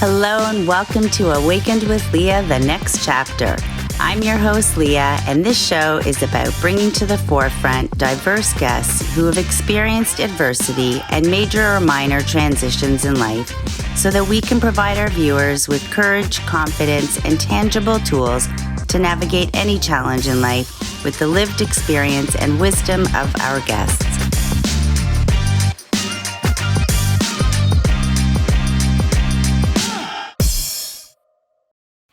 Hello and welcome to Awakened with Lea, the next chapter. I'm your host, Lea, and this show is about bringing to the forefront diverse guests who have experienced adversity and major or minor transitions in life so that we can provide our viewers with courage, confidence, and tangible tools to navigate any challenge in life with the lived experience and wisdom of our guests.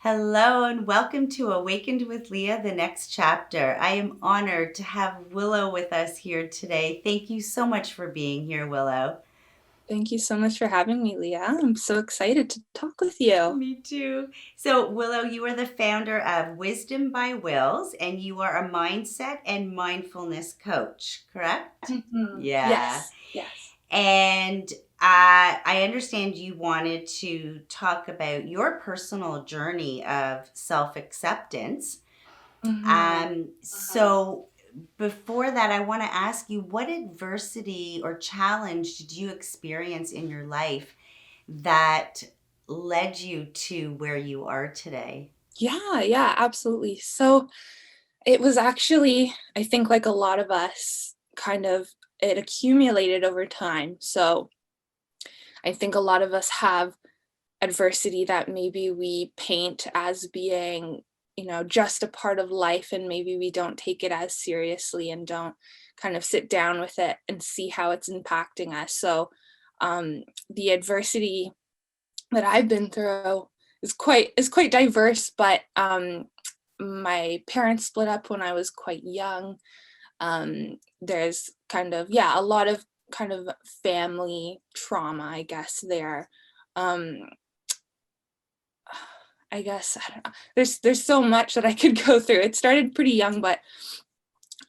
Hello and welcome to Awakened with Lea, the next chapter. I am honored to have Willow with us here today. Thank you so much for being here, Willow. Thank you so much for having me, Lea. I'm so excited to talk with you. Me too. So, Willow, you are the founder of Wisdom by Willz, and you are a mindset and mindfulness coach, correct? Mm-hmm. Yeah. Yes. And I understand you wanted to talk about your personal journey of self-acceptance. So before that, I want to ask you, what adversity or challenge did you experience in your life that led you to where you are today? Yeah, absolutely. So it was actually, I think like a lot of us, it accumulated over time. So I think a lot of us have adversity that maybe we paint as being, just a part of life, and maybe we don't take it as seriously and don't kind of sit down with it and see how it's impacting us. So the adversity that I've been through is quite diverse, but my parents split up when I was quite young. There's a lot of kind of family trauma, I guess there. Um, I guess I don't know. There's so much that I could go through. It started pretty young, but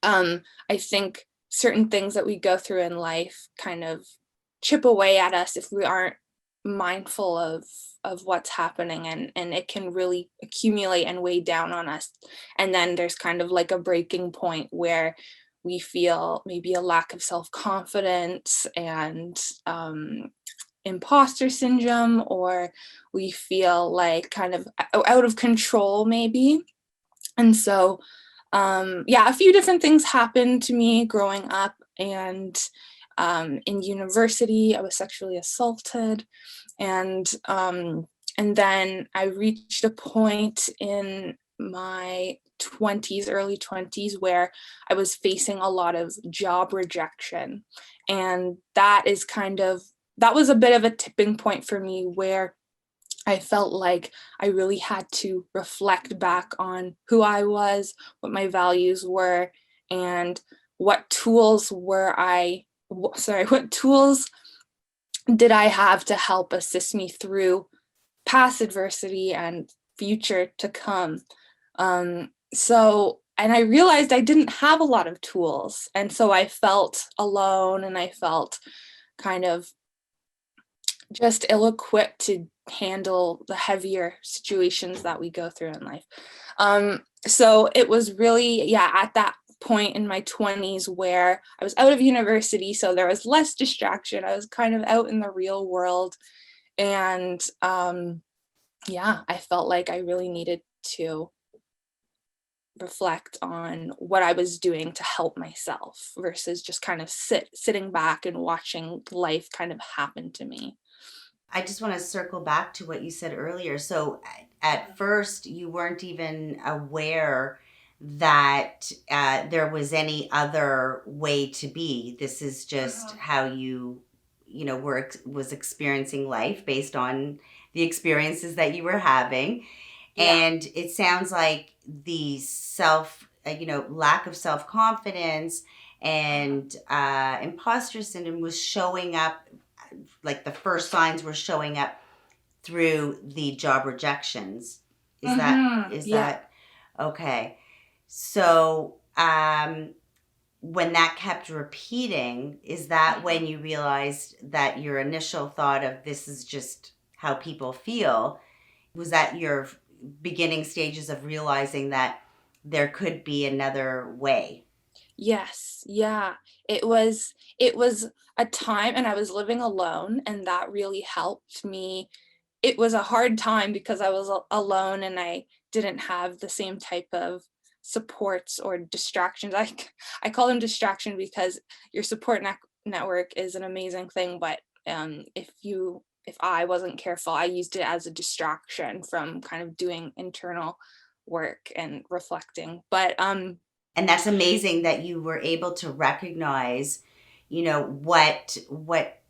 I think certain things that we go through in life kind of chip away at us if we aren't mindful of what's happening, and it can really accumulate and weigh down on us. And then there's kind of like a breaking point where we feel maybe a lack of self-confidence and imposter syndrome, or we feel like kind of out of control maybe. And so a few different things happened to me growing up, and in university I was sexually assaulted, and then I reached a point in my early 20s, where I was facing a lot of job rejection. And that was a bit of a tipping point for me, where I felt like I really had to reflect back on who I was, what my values were, and what tools did I have to help assist me through past adversity and future to come. And I realized I didn't have a lot of tools. And so I felt alone, and I felt kind of just ill-equipped to handle the heavier situations that we go through in life. So it was really, at that point in my 20s where I was out of university, so there was less distraction. I was kind of out in the real world. And I felt like I really needed to reflect on what I was doing to help myself versus just kind of sitting back and watching life kind of happen to me. I just want to circle back to what you said earlier. So at first, you weren't even aware that there was any other way to be. This is just how was experiencing life based on the experiences that you were having. Yeah. And it sounds like the lack of self-confidence and imposter syndrome was showing up, like the first signs were showing up through the job rejections. Is that okay? So when that kept repeating, is that when you realized that your initial thought of this is just how people feel, was that your beginning stages of realizing that there could be another way? Yes, yeah. It was a time, and I was living alone, and that really helped me it was a hard time because I was alone and I didn't have the same type of supports or distractions. I call them distraction because your support network is an amazing thing, but if I wasn't careful, I used it as a distraction from kind of doing internal work and reflecting. But And that's amazing that you were able to recognize, what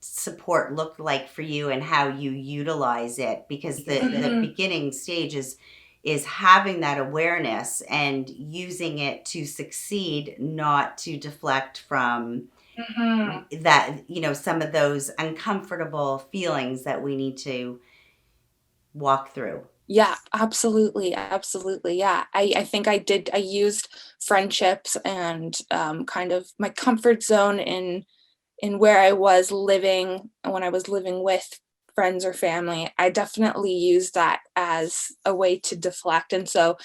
support looked like for you and how you utilize it, because the beginning stage is having that awareness and using it to succeed, not to deflect from that, some of those uncomfortable feelings that we need to walk through. Yeah, absolutely. Absolutely. Yeah. I think I used friendships and kind of my comfort zone in where I was living when I was living with friends or family. I definitely used that as a way to deflect. And so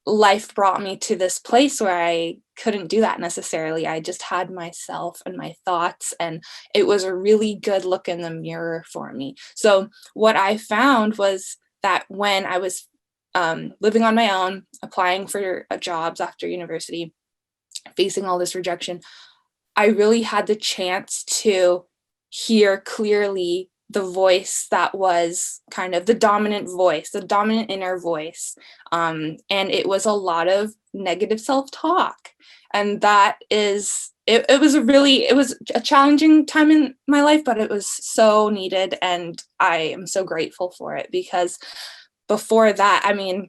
life brought me to this place where I couldn't do that necessarily. I just had myself and my thoughts, and it was a really good look in the mirror for me. So what I found was that when I was living on my own, applying for jobs after university, facing all this rejection, I really had the chance to hear clearly the voice that was kind of the dominant voice, the dominant inner voice. And it was a lot of negative self-talk. And that is, it was a challenging time in my life, but it was so needed. And I am so grateful for it, because before that, I mean,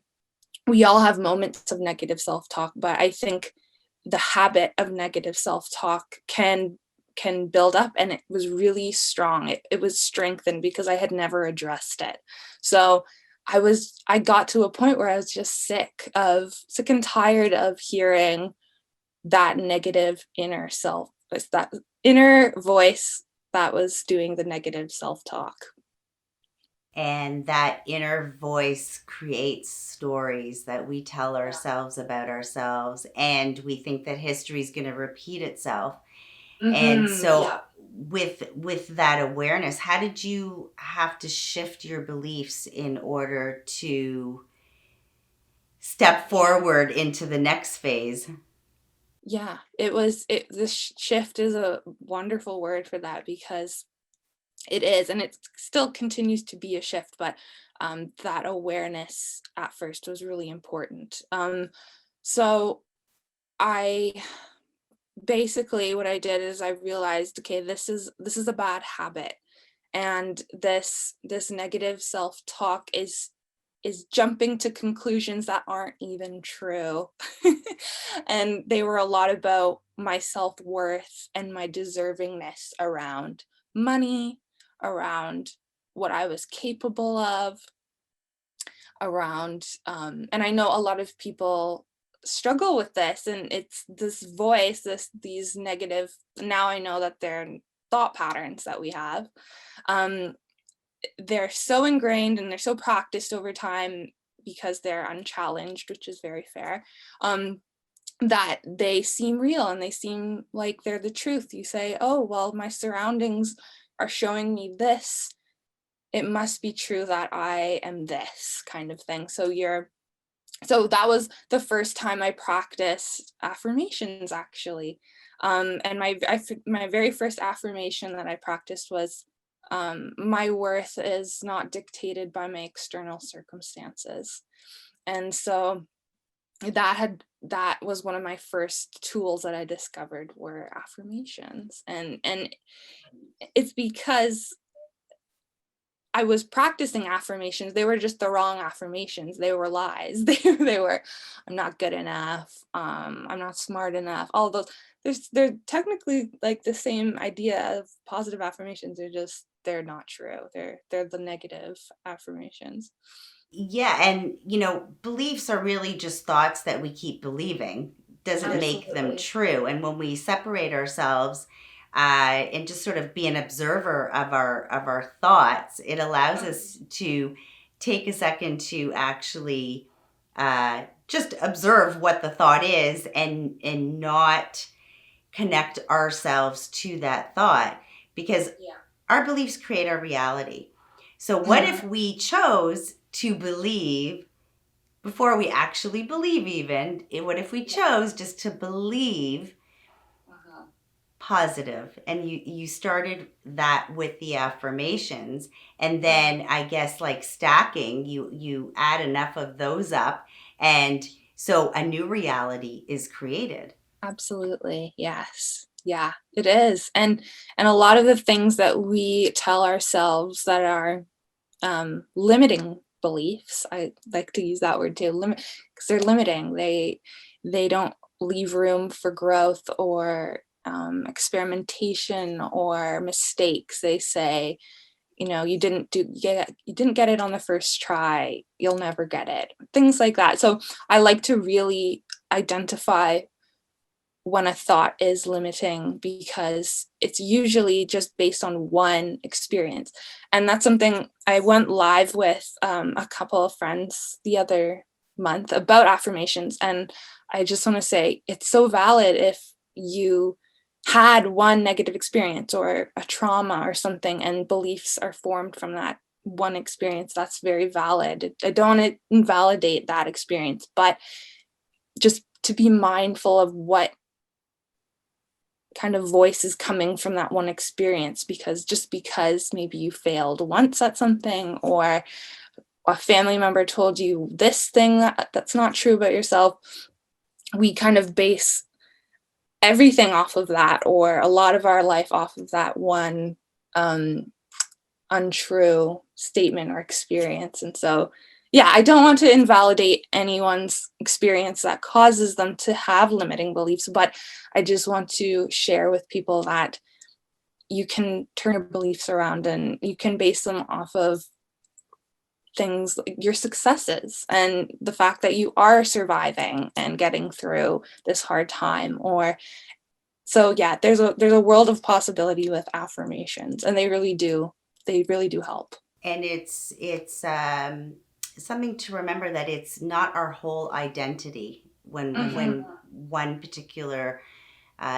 we all have moments of negative self-talk, but I think the habit of negative self-talk can build up, and it was really strong. It was strengthened because I had never addressed it. So I got to a point where I was just sick and tired of hearing that negative inner self, that inner voice that was doing the negative self-talk. And that inner voice creates stories that we tell ourselves about ourselves, and we think that history is going to repeat itself. And so Yeah. with that awareness, how did you have to shift your beliefs in order to step forward into the next phase? Yeah, this shift is a wonderful word for that, because it is, and it still continues to be a shift, but that awareness at first was really important. So I basically, what I did is I realized, okay, this is a bad habit, and this negative self-talk is jumping to conclusions that aren't even true. And they were a lot about my self-worth and my deservingness around money, around what I was capable of, around and I know a lot of people struggle with this, and it's this voice, these negative, now I know that they're thought patterns that we have. um they're so ingrained and they're so practiced over time because they're unchallenged, which is very fair, that they seem real and they seem like they're the truth. You say, oh, well, my surroundings are showing me this, it must be true that I am this kind of thing. So that was the first time I practiced affirmations, actually. And my very first affirmation that I practiced was, my worth is not dictated by my external circumstances. And so that was one of my first tools that I discovered, were affirmations. And it's because I was practicing affirmations. They were just the wrong affirmations. They were lies. They were, I'm not good enough. I'm not smart enough. All those, they're technically like the same idea of positive affirmations. They're not true. They're the negative affirmations. Yeah, and beliefs are really just thoughts that we keep believing. Doesn't make them Absolutely. true. And when we separate ourselves and just sort of be an observer of our thoughts, it allows us to take a second to actually just observe what the thought is, and not connect ourselves to that thought, because Yeah. our beliefs create our reality. So what if we chose to believe before we actually believe even? What if we chose just to believe positive, and you started that with the affirmations, and then I guess like stacking, you add enough of those up, and so a new reality is created. Absolutely. Yes. Yeah, it is. And a lot of the things that we tell ourselves that are limiting beliefs, I like to use that word too, limit, because they're limiting. They don't leave room for growth or experimentation or mistakes. They say, you didn't get it on the first try, you'll never get it. Things like that. So I like to really identify when a thought is limiting, because it's usually just based on one experience. And that's something I went live with a couple of friends the other month about affirmations. And I just want to say it's so valid if you had one negative experience or a trauma or something, and beliefs are formed from that one experience. That's very valid. I don't invalidate that experience, but just to be mindful of what kind of voice is coming from that one experience, because just because maybe you failed once at something, or a family member told you this thing that's not true about yourself, we kind of base everything off of that, or a lot of our life off of that one untrue statement or experience. And so yeah, I don't want to invalidate anyone's experience that causes them to have limiting beliefs, but I just want to share with people that you can turn your beliefs around and you can base them off of things like your successes and the fact that you are surviving and getting through this hard time. Or so yeah, there's a world of possibility with affirmations, and they really do help. And it's something to remember that it's not our whole identity when one particular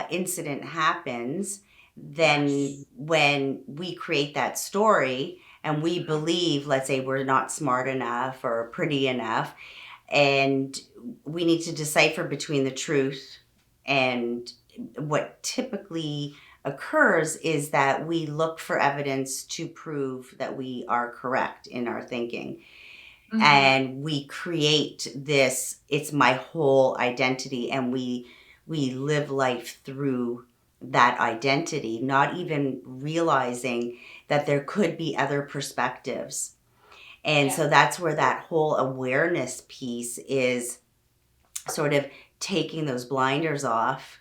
incident happens. Then Yes. when we create that story and we believe, let's say, we're not smart enough or pretty enough, and we need to decipher between the truth, and what typically occurs is that we look for evidence to prove that we are correct in our thinking. And we create this, it's my whole identity, and we live life through that identity, not even realizing that there could be other perspectives. And so that's where that whole awareness piece is, sort of taking those blinders off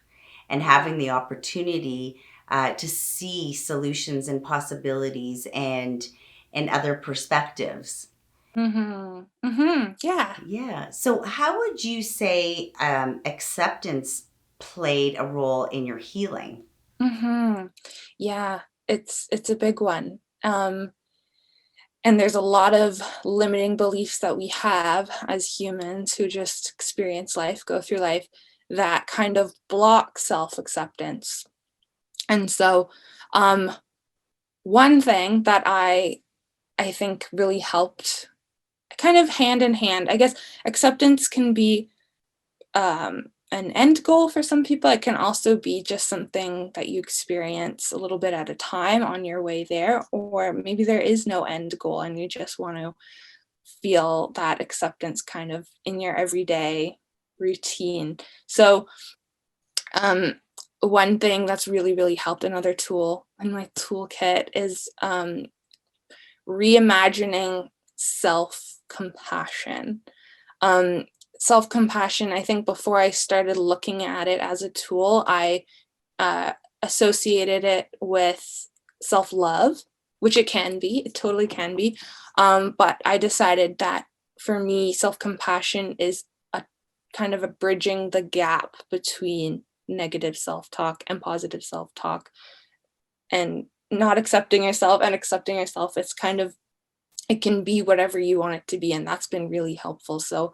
and having the opportunity to see solutions and possibilities and other perspectives. Yeah. Yeah. So how would you say acceptance played a role in your healing? Yeah, it's a big one. And there's a lot of limiting beliefs that we have as humans who just experience life, go through life, that kind of block self-acceptance. And so, one thing that I think really helped, kind of hand in hand, I guess acceptance can be an end goal for some people. It can also be just something that you experience a little bit at a time on your way there, or maybe there is no end goal and you just want to feel that acceptance kind of in your everyday routine. So, one thing that's really, really helped, another tool in my toolkit, is reimagining self compassion. Um, Self compassion, I think before I started looking at it as a tool, I associated it with self love, which it totally can be. But I decided that for me, self compassion is a kind of a bridging the gap between negative self talk and positive self talk, and not accepting yourself and accepting yourself. It's kind of, it can be whatever you want it to be, and that's been really helpful. So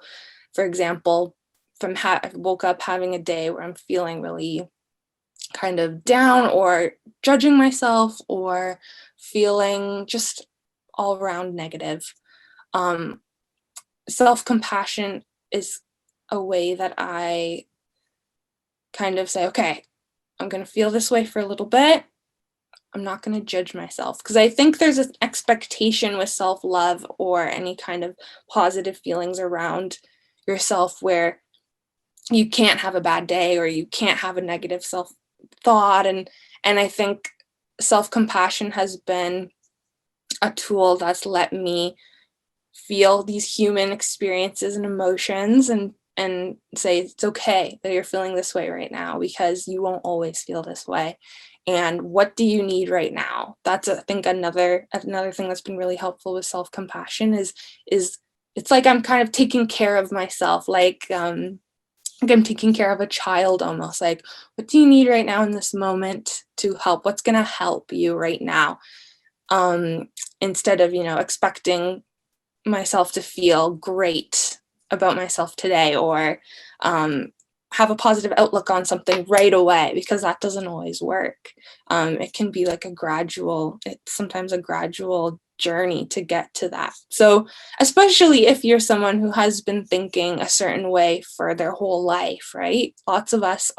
for example, if I woke up having a day where I'm feeling really kind of down or judging myself or feeling just all around negative. Self-compassion is a way that I kind of say, okay, I'm going to feel this way for a little bit. I'm not going to judge myself, because I think there's an expectation with self-love or any kind of positive feelings around yourself where you can't have a bad day or you can't have a negative self-thought. And I think self-compassion has been a tool that's let me feel these human experiences and emotions, and say it's okay that you're feeling this way right now, because you won't always feel this way. And what do you need right now? That's, I think, another thing that's been really helpful with self-compassion is it's like I'm kind of taking care of myself, like I'm taking care of a child almost. Like, what do you need right now in this moment to help? What's going to help you right now? Instead of, expecting myself to feel great about myself today, or have a positive outlook on something right away, because that doesn't always work. It can be like it's sometimes a gradual journey to get to that. So especially if you're someone who has been thinking a certain way for their whole life, right? Lots of us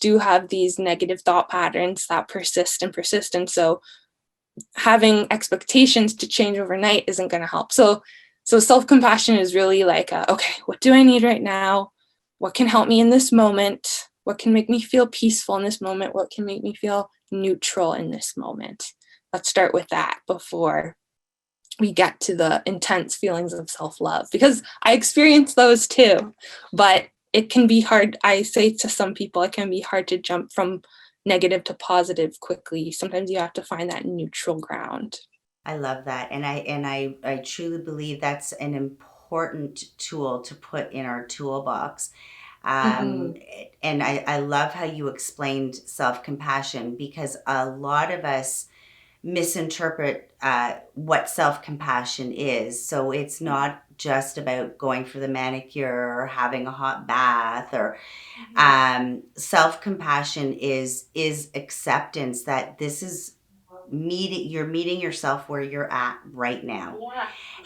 do have these negative thought patterns that persist and persist. And so having expectations to change overnight isn't going to help. So self-compassion is really like, okay, what do I need right now? What can help me in this moment? What can make me feel peaceful in this moment? What can make me feel neutral in this moment? Let's start with that before we get to the intense feelings of self-love, because I experience those too, but it can be hard. I say to some people, it can be hard to jump from negative to positive quickly. Sometimes you have to find that neutral ground. I love that. And I truly believe that's an important tool to put in our toolbox. Mm-hmm. And I love how you explained self-compassion, because a lot of us misinterpret what self-compassion is. So it's not just about going for the manicure or having a hot bath, or self-compassion is acceptance that this is you're meeting yourself where you're at right now.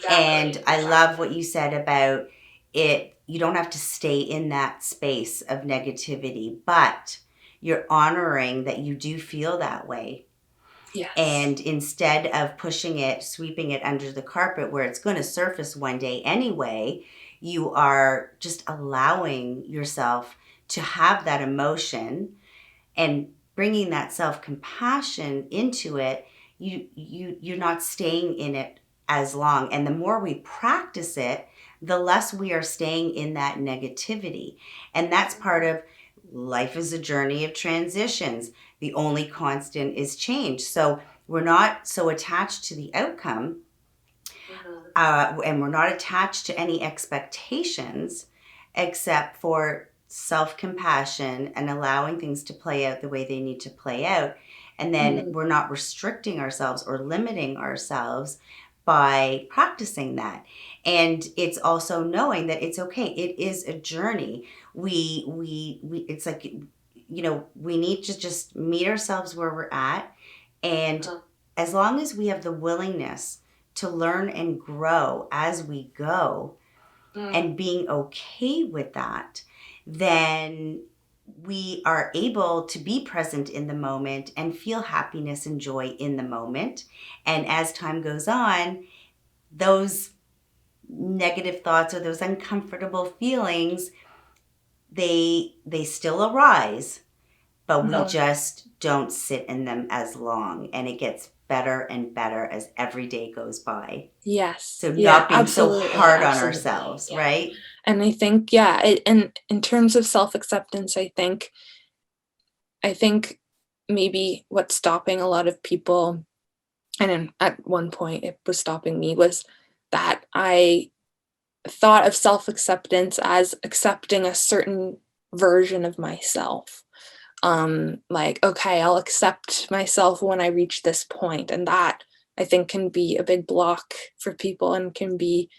Yeah, And I love what you said about it. You don't have to stay in that space of negativity, but you're honoring that you do feel that way. Yes. And instead of pushing it, sweeping it under the carpet where it's going to surface one day anyway, you are just allowing yourself to have that emotion and bringing that self-compassion into it. You're not staying in it as long. And the more we practice it, the less we are staying in that negativity. And that's part of life is a journey of transitions. The only constant is change. So we're not so attached to the outcome, and we're not attached to any expectations, except for self-compassion and allowing things to play out the way they need to play out. And then we're not restricting ourselves or limiting ourselves by practicing that. And it's also knowing that it's okay. It is a journey. We it's like, we need to just meet ourselves where we're at. And as long as we have the willingness to learn and grow as we go, and being okay with that, then we are able to be present in the moment and feel happiness and joy in the moment. And as time goes on, those negative thoughts or those uncomfortable feelings, they still arise, but we just don't sit in them as long, and it gets better and better as every day goes by. Yes. So not being so hard on ourselves, right? And I think, and in terms of self-acceptance, I think maybe what's stopping a lot of people, and at one point it was stopping me, was that I thought of self-acceptance as accepting a certain version of myself. Like, okay, I'll accept myself when I reach this point. And that, I think, can be a big block for people and can be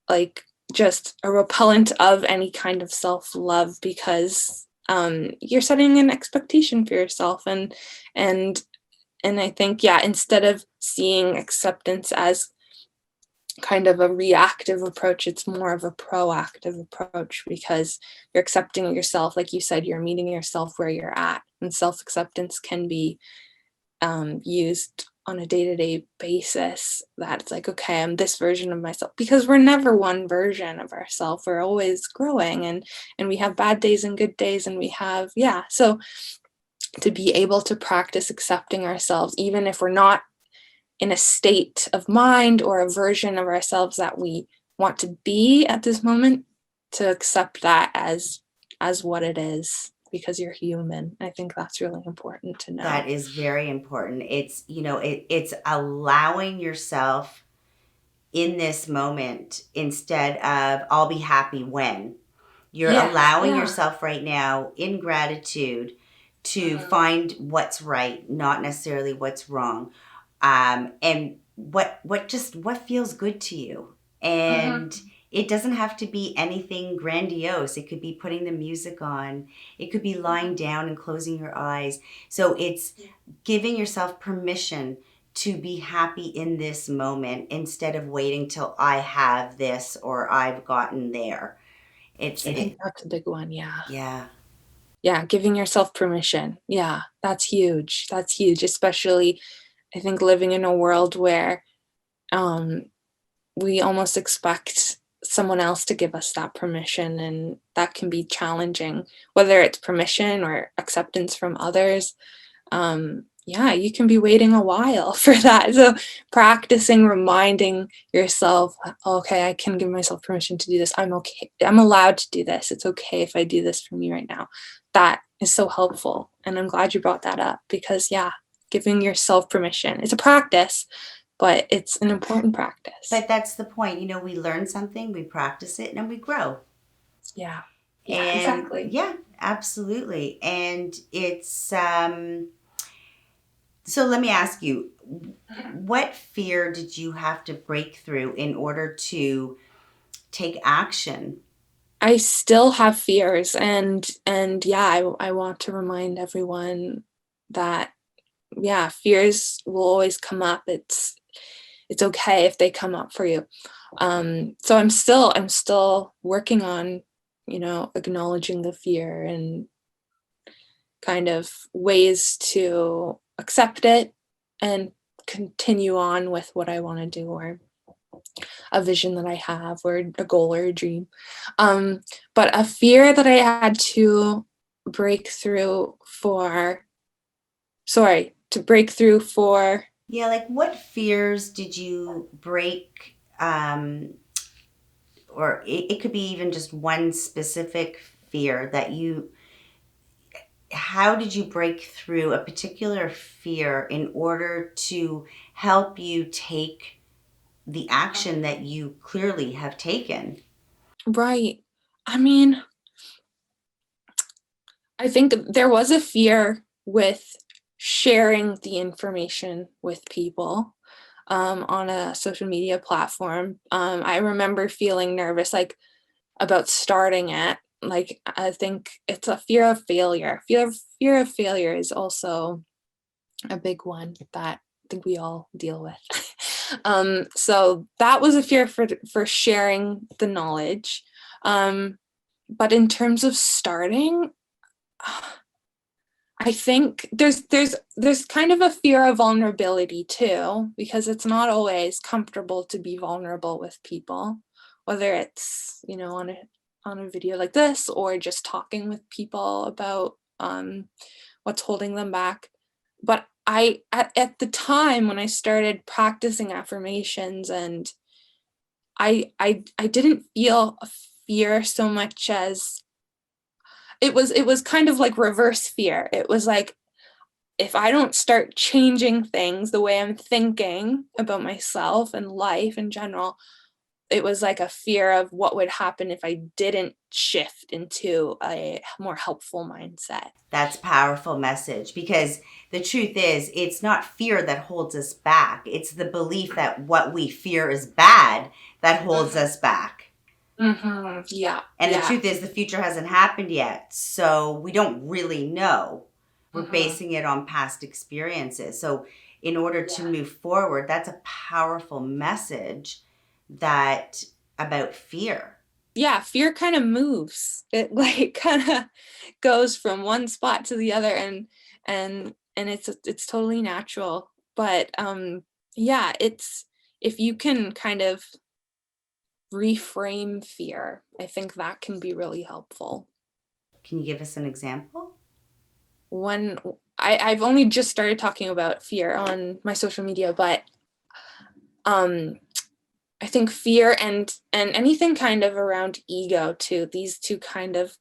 like just a repellent of any kind of self-love, because you're setting an expectation for yourself, and And I think, instead of seeing acceptance as kind of a reactive approach, it's more of a proactive approach, because you're accepting yourself. Like you said, you're meeting yourself where you're at, and self-acceptance can be used on a day-to-day basis. That's like, okay, I'm this version of myself, because we're never one version of ourselves. We're always growing, and we have bad days and good days, and we have, so to be able to practice accepting ourselves, even if we're not in a state of mind or a version of ourselves that we want to be at this moment, to accept that as what it is, because you're human. I think that's really important to know. That is very important. It's, it's allowing yourself in this moment instead of I'll be happy when. You're allowing yourself right now in gratitude to find what's right, not necessarily what's wrong. And what feels good to you. And it doesn't have to be anything grandiose. It could be putting the music on. It could be lying down and closing your eyes. So it's giving yourself permission to be happy in this moment instead of waiting till I have this or I've gotten there. I think that's a big one. Yeah. Giving yourself permission. That's huge. Especially, I think, living in a world where we almost expect someone else to give us that permission, and that can be challenging, whether it's permission or acceptance from others. You can be waiting a while for that. So practicing reminding yourself, okay, I can give myself permission to do this. I'm okay. I'm allowed to do this. It's okay if I do this for me right now. That is so helpful. And I'm glad you brought that up, because giving yourself permission, it's a practice, but it's an important practice. But that's the point. We learn something, we practice it, and we grow. Yeah, exactly. Yeah, absolutely. And it's so let me ask you, what fear did you have to break through in order to take action? I still have fears, and I want to remind everyone that fears will always come up. It's okay if they come up for you. So I'm still working on, acknowledging the fear and kind of ways to accept it and continue on with what I want to do, or a vision that I have, or a goal or a dream. But a fear that I had to break through for, Yeah, like what fears did you break? Or it could be even just one specific fear that how did you break through a particular fear in order to help you take the action that you clearly have taken? Right. I mean, I think there was a fear with sharing the information with people on a social media platform. I remember feeling nervous, like, about starting it. Like, I think it's a fear of failure. Fear of failure is also a big one that I think we all deal with. So that was a fear for sharing the knowledge. But in terms of starting, I think there's kind of a fear of vulnerability too, because it's not always comfortable to be vulnerable with people, whether it's, on a video like this, or just talking with people about what's holding them back. But at the time when I started practicing affirmations, and I didn't feel a fear so much as it was kind of like reverse fear. It was like, if I don't start changing things, the way I'm thinking about myself and life in general, it was like a fear of what would happen if I didn't shift into a more helpful mindset. That's a powerful message, because the truth is, it's not fear that holds us back. It's the belief that what we fear is bad that holds us back. Yeah. And the truth is, the future hasn't happened yet, so we don't really know. We're basing it on past experiences. So in order to move forward, that's a powerful message that about fear. Yeah, fear kind of moves. It like kind of goes from one spot to the other, and it's totally natural. But yeah, it's, if you can kind of reframe fear, I think that can be really helpful. Can you give us an example? When I've only just started talking about fear on my social media, but I think fear and anything kind of around ego too, these two kind of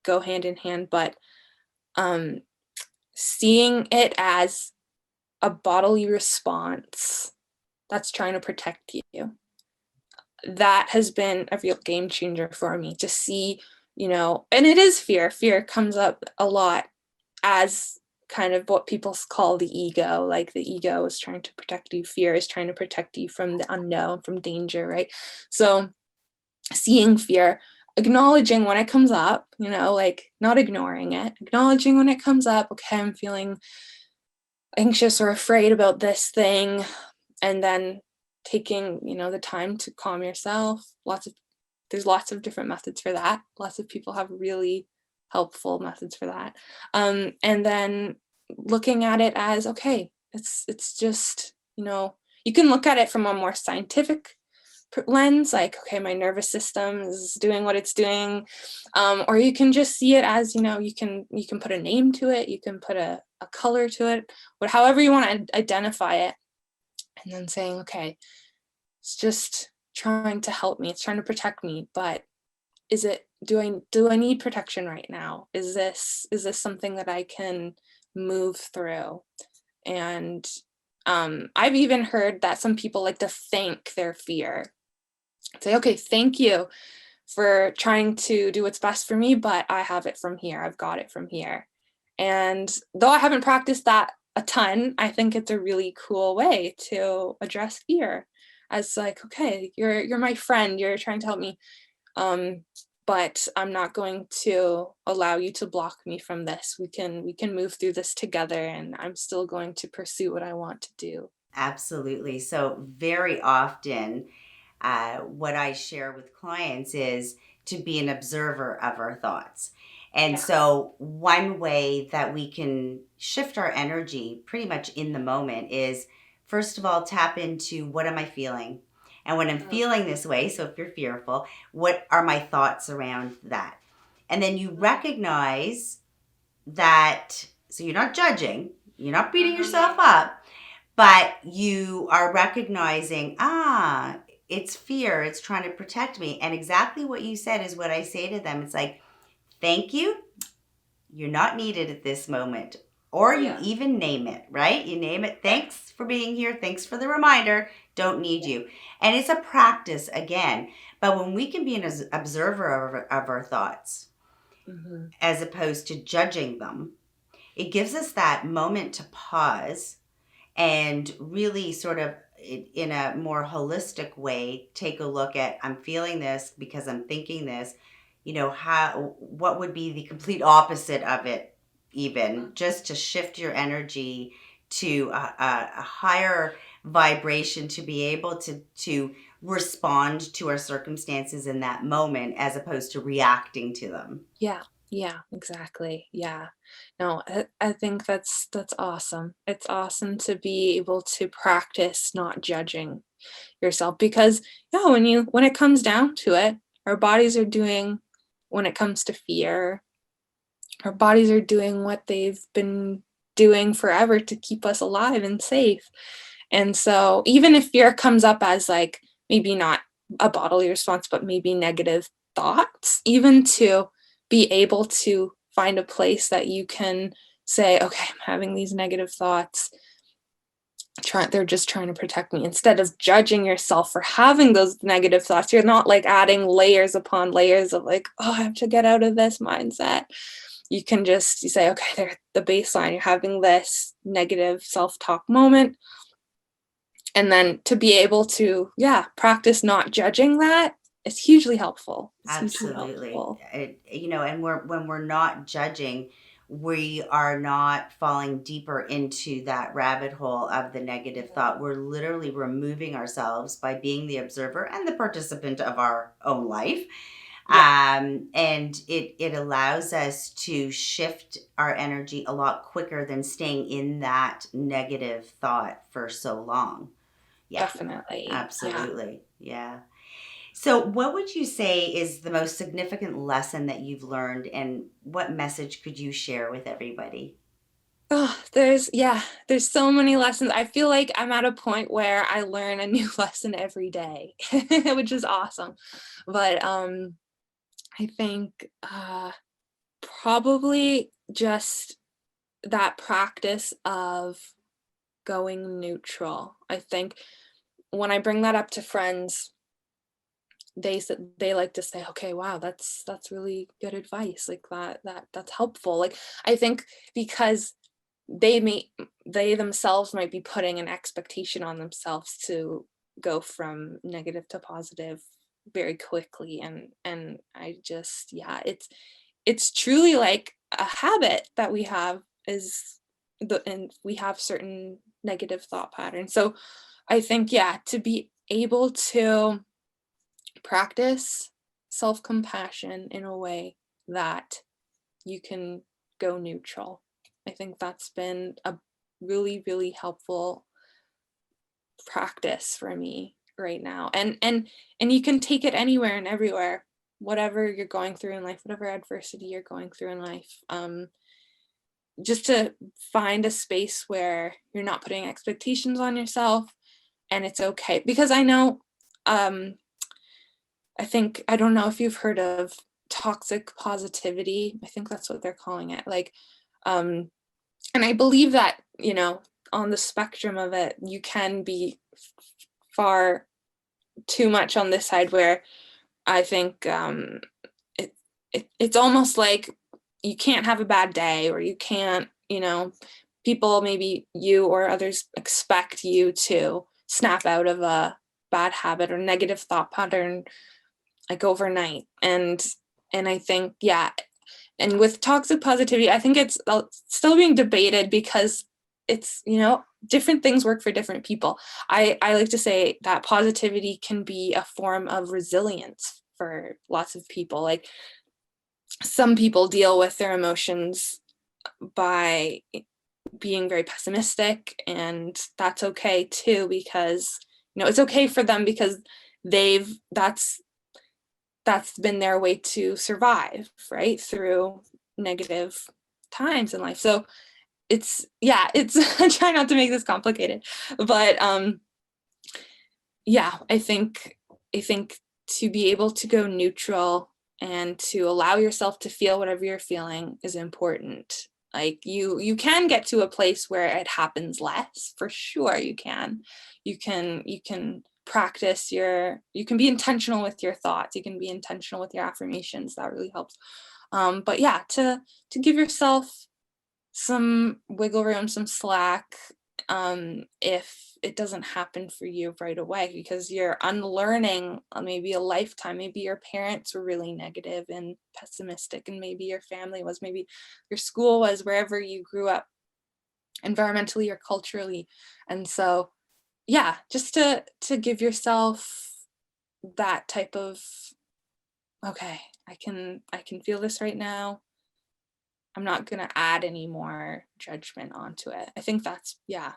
go hand in hand, but seeing it as a bodily response that's trying to protect you, that has been a real game changer for me, to see, and it is fear comes up a lot as kind of what people call the ego. Like the ego is trying to protect you, fear is trying to protect you from the unknown, from danger, right? So seeing fear, acknowledging when it comes up, like not ignoring it, acknowledging when it comes up, okay, I'm feeling anxious or afraid about this thing, and then taking, the time to calm yourself. There's lots of different methods for that. Lots of people have really helpful methods for that. And then looking at it as, okay, it's just, you can look at it from a more scientific lens, like, okay, my nervous system is doing what it's doing, or you can just see it as, you can put a name to it, you can put a color to it, however you want to identify it, and then saying, okay, it's just trying to help me, it's trying to protect me, but do I need protection right now? Is this something that I can move through? And I've even heard that some people like to thank their fear. Say, okay, thank you for trying to do what's best for me, but I have it from here. I've got it from here. And though I haven't practiced that a ton, I think it's a really cool way to address fear, as like, okay, you're my friend, you're trying to help me, but I'm not going to allow you to block me from this. We can move through this together, and I'm still going to pursue what I want to do. Absolutely. So very often, what I share with clients is to be an observer of our thoughts. And so one way that we can shift our energy pretty much in the moment is, first of all, tap into, what am I feeling? And when I'm feeling this way, so if you're fearful, what are my thoughts around that? And then you recognize that, so you're not judging, you're not beating yourself up, but you are recognizing, it's fear, it's trying to protect me. And exactly what you said is what I say to them. It's like, thank you, you're not needed at this moment. Or you even name it, right? You name it. Thanks for being here. Thanks for the reminder. Don't need you. And it's a practice again. But when we can be an observer of our thoughts, as opposed to judging them, it gives us that moment to pause and really sort of, in a more holistic way, take a look at, I'm feeling this because I'm thinking this, what would be the complete opposite of it, even just to shift your energy to a higher vibration, to be able to respond to our circumstances in that moment, as opposed to reacting to them. Yeah, exactly. Yeah. No, I think that's awesome. It's awesome to be able to practice not judging yourself, because when it comes down to it, our bodies are doing, when it comes to fear, our bodies are doing what they've been doing forever to keep us alive and safe. And so even if fear comes up as like maybe not a bodily response, but maybe negative thoughts, even to be able to find a place that you can say, okay, I'm having these negative thoughts. They're just trying to protect me, instead of judging yourself for having those negative thoughts. You're not like adding layers upon layers of like, oh, I have to get out of this mindset. You can just say, okay, they're the baseline. You're having this negative self-talk moment. And then to be able to, practice not judging that is hugely helpful. It's hugely Absolutely. helpful. And when we're not judging, we are not falling deeper into that rabbit hole of the negative thought. We're literally removing ourselves by being the observer and the participant of our own life. Yeah, And it allows us to shift our energy a lot quicker than staying in that negative thought for so long. Yeah, definitely. Yeah. absolutely. Yeah. So, what would you say is the most significant lesson that you've learned, and what message could you share with everybody? Oh, there's so many lessons. I feel like I'm at a point where I learn a new lesson every day, which is awesome. But I think probably just that practice of going neutral. I think when I bring that up to friends, they like to say, okay, wow, that's really good advice, like that's helpful. Like, I think because they themselves might be putting an expectation on themselves to go from negative to positive very quickly, and I just, yeah, it's truly like a habit that we have, is and we have certain negative thought patterns. So I think, yeah, to be able to practice self-compassion in a way that you can go neutral. I think that's been a really, really helpful practice for me right now. And you can take it anywhere and everywhere, whatever you're going through in life, whatever adversity you're going through in life. Just to find a space where you're not putting expectations on yourself, and it's okay. Because I know, I think, I don't know if you've heard of toxic positivity. I think that's what they're calling it. Like, and I believe that, on the spectrum of it, you can be far too much on this side, where I think it's almost like you can't have a bad day, or you can't, people, maybe you or others, expect you to snap out of a bad habit or negative thought pattern like overnight. And I think, yeah, and with toxic positivity, I think it's still being debated, because it's, different things work for different people. I like to say that positivity can be a form of resilience for lots of people. Like, some people deal with their emotions by being very pessimistic, and that's okay too, because it's okay for them, because they've that's been their way to survive, right, through negative times in life. So it's I try not to make this complicated, but yeah, I think to be able to go neutral and to allow yourself to feel whatever you're feeling is important. Like, you can get to a place where it happens less, for sure. You can practice you can be intentional with your thoughts, you can be intentional with your affirmations. That really helps. But yeah, to give yourself some wiggle room, some slack, if it doesn't happen for you right away, because you're unlearning maybe a lifetime. Maybe your parents were really negative and pessimistic, and maybe your family was, maybe your school was, wherever you grew up environmentally or culturally. And so, yeah, just to give yourself that type of, okay, I can feel this right now. I'm not going to add any more judgment onto it. I think that's, yeah,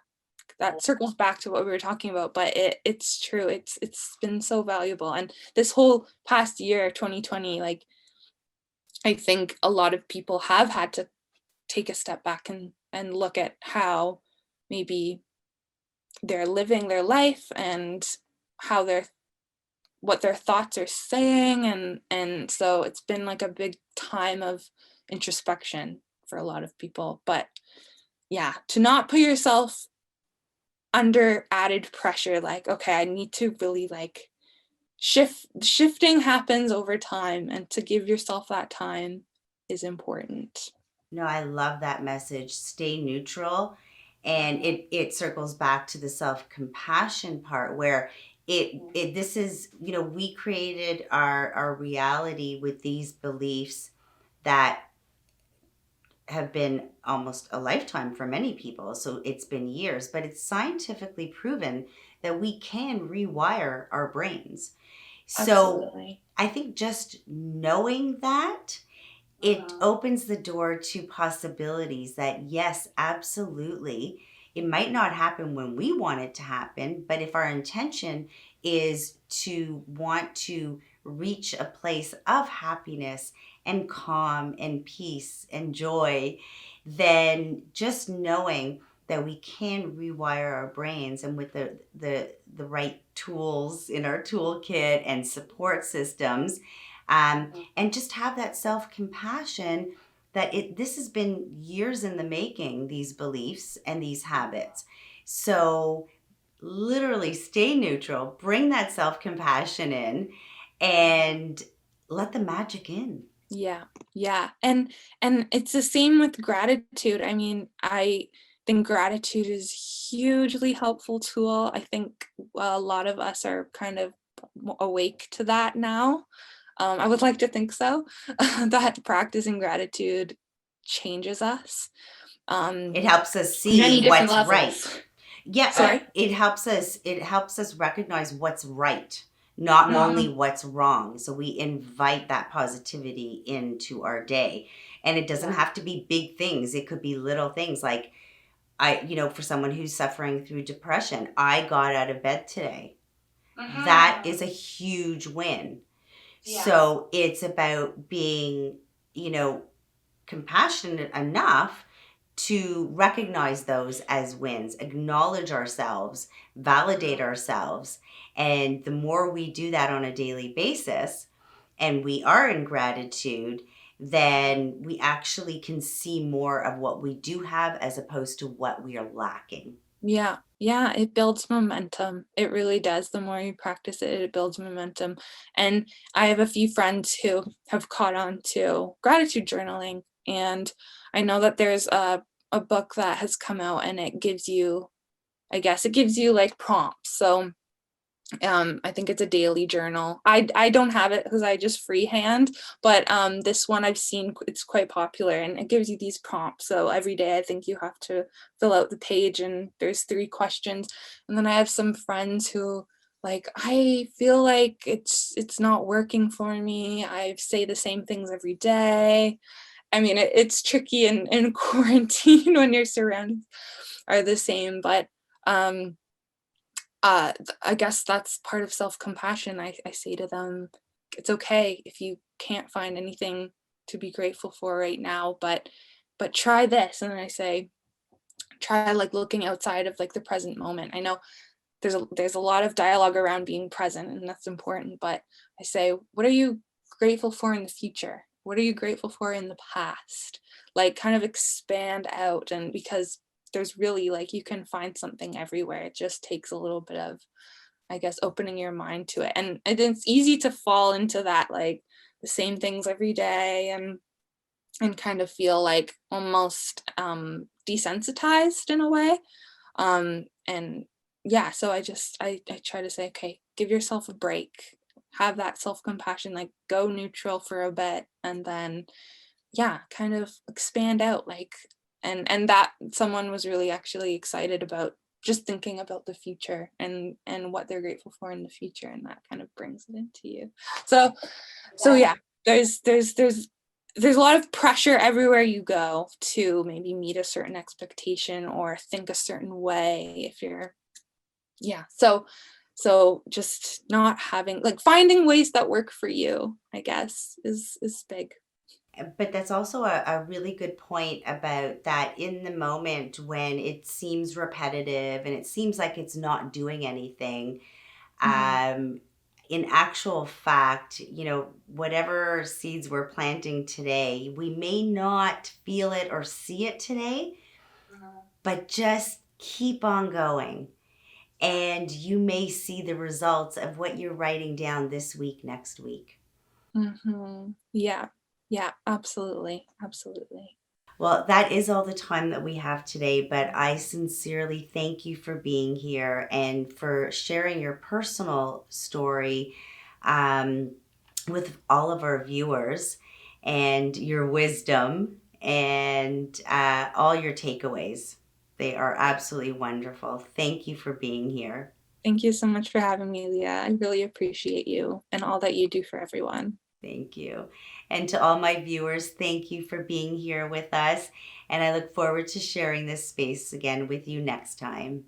that circles back to what we were talking about, but it's true. It's been so valuable. And this whole past year, 2020, like, I think a lot of people have had to take a step back and look at how maybe they're living their life, and how what their thoughts are saying, and so it's been like a big time of introspection for a lot of people. But yeah, to not put yourself under added pressure, like, okay, I need to really, like, shifting happens over time, and to give yourself that time is important. No, I love that message. Stay neutral. And it circles back to the self compassion part where it this is, we created our reality with these beliefs that have been almost a lifetime for many people. So it's been years, but it's scientifically proven that we can rewire our brains. So Absolutely. I think just knowing that, it opens the door to possibilities that, yes, absolutely, it might not happen when we want it to happen, but if our intention is to want to reach a place of happiness and calm and peace and joy, then just knowing that we can rewire our brains, and with the right tools in our toolkit and support systems, and just have that self-compassion, that this has been years in the making, these beliefs and these habits. So literally stay neutral, bring that self-compassion in, and let the magic in. Yeah. Yeah. And it's the same with gratitude. I mean, I think gratitude is hugely helpful tool. I think a lot of us are kind of awake to that now. I would like to think so, that practicing gratitude changes us It helps us on many see different what's levels. right. Yeah, Sorry? it helps us recognize what's right, not only Mhm. what's wrong. So we invite that positivity into our day. And it doesn't Yeah. have to be big things. It could be little things like, for someone who's suffering through depression, I got out of bed today. That is a huge win. Yeah. So it's about being, compassionate enough to recognize those as wins, acknowledge ourselves, validate ourselves. And the more we do that on a daily basis, and we are in gratitude, then we actually can see more of what we do have as opposed to what we are lacking. Yeah, yeah, it builds momentum. It really does. The more you practice it, it builds momentum. And I have a few friends who have caught on to gratitude journaling. And I know that there's a book that has come out and it gives you, I guess, it gives you like prompts. So I think it's a daily journal. I don't have it because I just freehand, but this one I've seen, it's quite popular and it gives you these prompts. So every day I think you have to fill out the page and there's 3 questions. And then I have some friends who, like, I feel like it's not working for me. I say the same things every day. I mean, it's tricky in quarantine when your surroundings are the same, but I guess that's part of self-compassion. I say to them, it's okay if you can't find anything to be grateful for right now, but try this. And then I say, try like looking outside of like the present moment. I know there's a lot of dialogue around being present and that's important, but I say, what are you grateful for in the future? What are you grateful for in the past? Like kind of expand out, and because there's really like you can find something everywhere. It just takes a little bit of, I guess, opening your mind to it. And it's easy to fall into that, like the same things every day and kind of feel like almost desensitized in a way. And yeah, so I try to say, okay, give yourself a break, have that self-compassion, like go neutral for a bit, and then yeah, kind of expand out, like, and that someone was really actually excited about just thinking about the future and what they're grateful for in the future, and that kind of brings it into you. So yeah, there's a lot of pressure everywhere you go to maybe meet a certain expectation or think a certain way if you're, yeah, so just not having, like, finding ways that work for you, I guess, is big. But that's also a really good point about that in the moment when it seems repetitive and it seems like it's not doing anything. Mhm. Um, in actual fact, whatever seeds we're planting today, we may not feel it or see it today, but just keep on going. And you may see the results of what you're writing down this week, next week. Yeah. Yeah, absolutely. Absolutely. Well, that is all the time that we have today, but I sincerely thank you for being here and for sharing your personal story, um, with all of our viewers, and your wisdom and all your takeaways. They are absolutely wonderful. Thank you for being here. Thank you so much for having me, Lea. I really appreciate you and all that you do for everyone. Thank you. And to all my viewers, thank you for being here with us. And I look forward to sharing this space again with you next time.